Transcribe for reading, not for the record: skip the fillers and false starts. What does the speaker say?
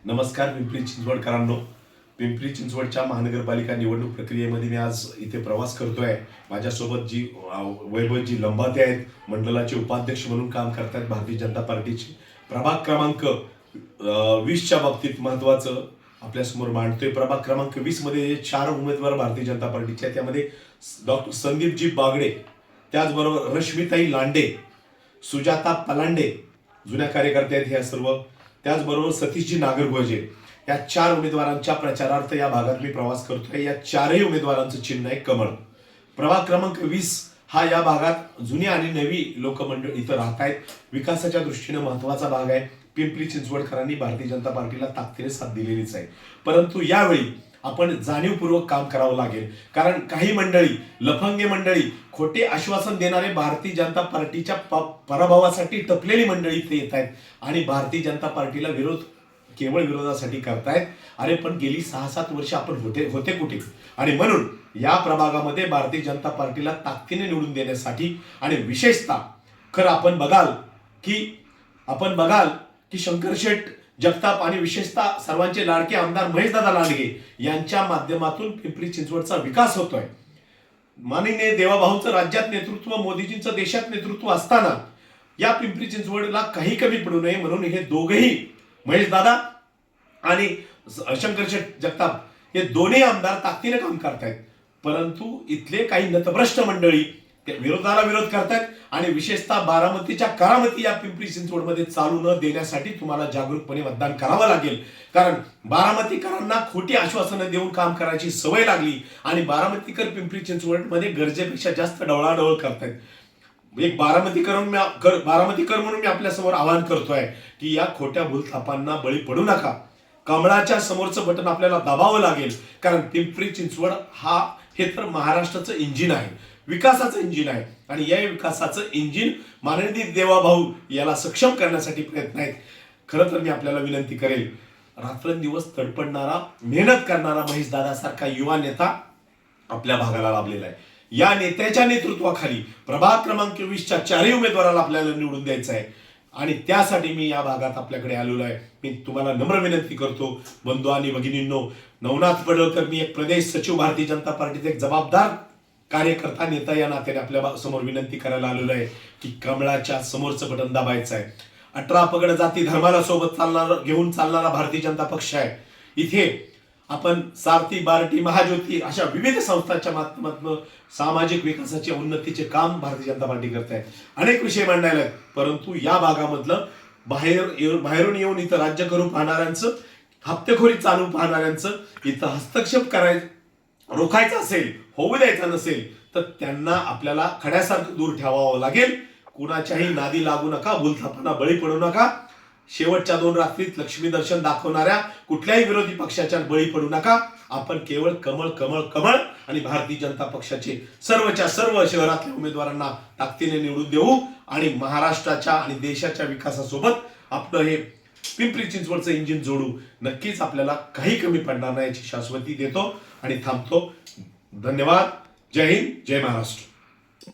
नमस्कार पिंपरी चिंचवडकरांनो. पिंपरी चिंचवडच्या महानगरपालिका निवडणूक प्रक्रियेमध्ये मी आज इथे प्रवास करतोय. माझ्यासोबत वैभवजी लंबाते आहेत, मंडलाचे उपाध्यक्ष म्हणून काम करतात भारतीय जनता पार्टीचे. प्रभाग क्रमांक 20च्या बाबतीत महत्वाचं आपल्यासमोर मांडतोय. प्रभाग क्रमांक 20 मध्ये 4 उमेदवार भारतीय जनता पार्टीचे आहेत. त्यामध्ये डॉक्टर संदीपजी बागडे, त्याचबरोबर रश्मिताई लांडे, सुजाता पलांडे जुन्या कार्यकर्ते आहेत ह्या सर्व, त्याचबरोबर सतीशजी नागरगोजे, या 4 उमेदवारांच्या प्रचारार्थ या भागात मी प्रवास करतोय. या 4ही उमेदवारांचं चिन्ह आहे कमळ. प्रभाग क्रमांक 20 हा या भागात जुनी आणि नवी लोकमंडळ इथं राहत आहेत. विकासाच्या दृष्टीने महत्वाचा भाग आहे. पिंपरी चिंचवडकरांनी भारतीय जनता पार्टीला ताकदीने साथ दिलेलीच आहे, परंतु यावेळी आपण जाणीवपूर्वक काम करावं लागेल. कारण काही मंडळी, लफंगे मंडळी, खोटे आश्वासन देणारे भारतीय जनता पार्टीच्या पराभवासाठी टपलेली मंडळी इथे येत आहेत आणि भारतीय जनता पार्टीला केवळ विरोधासाठी करतायत. अरे पण गेली 6-7 वर्ष आपण होते कुठे? आणि म्हणून या प्रभागामध्ये भारतीय जनता पार्टीला ताकदीने निवडून देण्यासाठी आणि विशेषतः खरं आपण बघाल की शंकरशेठ जगताप आणि विशेषतः सर्वांचे लाडके आमदार महेशदादा लांडगे यांच्या माध्यमातून पिंपरी चिंचवडचा विकास होतोय. माननीय देवाभाऊंचं राज्यात नेतृत्व, मोदीजींचं देशात नेतृत्व असताना या पिंपरी चिंचवडला काही कमी पडू नये म्हणून हे दोघेही, महेशदादा आणि शंकरशेठ जगताप, हे दोन्ही आमदार ताकदीने काम करतायत. परंतु इथले काही नतभ्रष्ट मंडळी विरोधाला विरोध करतायत आणि विशेषतः बारामतीच्या करामती या पिंपरी चिंचवडमध्ये चालू न देण्यासाठी तुम्हाला जागरूकपणे मतदान करावं लागेल. कारण बारामतीकरांना खोटी आश्वासनं देऊन काम करायची सवय लागली आणि बारामतीकर पिंपरी चिंचवडमध्ये गरजेपेक्षा जास्त डवळाडवळ करतायत. एक बारामतीकर म्हणून मी आपल्या समोर आवाहन करतोय की या खोट्या भूलथापांना बळी पडू नका. कमळाच्या समोरचं बटन आपल्याला दाबावं लागेल. कारण पिंपरी चिंचवड हे तर महाराष्ट्राचं इंजिन आहे, विकासाचं इंजिन आहे आणि या विकासाचं इंजिन माननीय देवाभाऊ याला सक्षम करण्यासाठी प्रयत्न आहेत. खरं तर मी आपल्याला विनंती करेल, रात्रंदिवस तडपडणारा, मेहनत करणारा महेशदादा सारखा युवा नेता आपल्या भागाला लाभलेला आहे. या नेत्याच्या नेतृत्वाखाली प्रभाग क्रमांक 20च्या 4ही उमेदवाराला आपल्याला निवडून द्यायचं आहे आणि त्यासाठी मी या भागात आपल्याकडे आलेलो आहे. मी तुम्हाला नम्र विनंती करतो, बंधू आणि भगिनींनो, नवनाथ पडळकर, मी एक प्रदेश सचिव, भारतीय जनता पार्टीचा एक जबाबदार कार्यकर्ता, नेता या नात्याने आपल्या समोर विनंती करायला आलेलो आहे की कमळाच्या समोरचं बटन दाबायचं आहे. 18 पगड जाती धर्माला सोबत घेऊन चालणारा भारतीय जनता पक्ष आहे. इथे आपण सारथी, बार्टी, महाज्योती अशा विविध संस्थांच्या माध्यमातून सामाजिक विकासाचे, उन्नतीचे काम भारतीय जनता पार्टी करत आहे. अनेक विषय मांडायला आहेत, परंतु या भागामधलं बाहेरून येऊन इथं राज्य करू पाहणाऱ्यांचं, हप्तेखोरी चालू पाहणाऱ्यांचं इथं हस्तक्षेप रोखायचं असेल, होऊ द्यायचं नसेल तर त्यांना आपल्याला खड्यासारखं दूर ठेवावं लागेल. कुणाच्याही नादी लागू नका, भूलथापांना बळी पडू नका. शेवटच्या 2 रात्रीत लक्ष्मी दर्शन दाखवणाऱ्या कुठल्याही विरोधी पक्षाच्या बळी पडू नका. आपण केवळ कमळ कमळ कमळ आणि भारतीय जनता पक्षाचे सर्वच्या सर्व शहरातल्या उमेदवारांना ताकदीने निवडून देऊ आणि महाराष्ट्राच्या आणि देशाच्या विकासासोबत आपलं हे पिंपरी चिंचवडचं इंजिन जोडू. नक्कीच आपल्याला काही कमी पडणार नाही याची शाश्वती देतो आणि थांबतो. धन्यवाद. जय हिंद, जय महाराष्ट्र.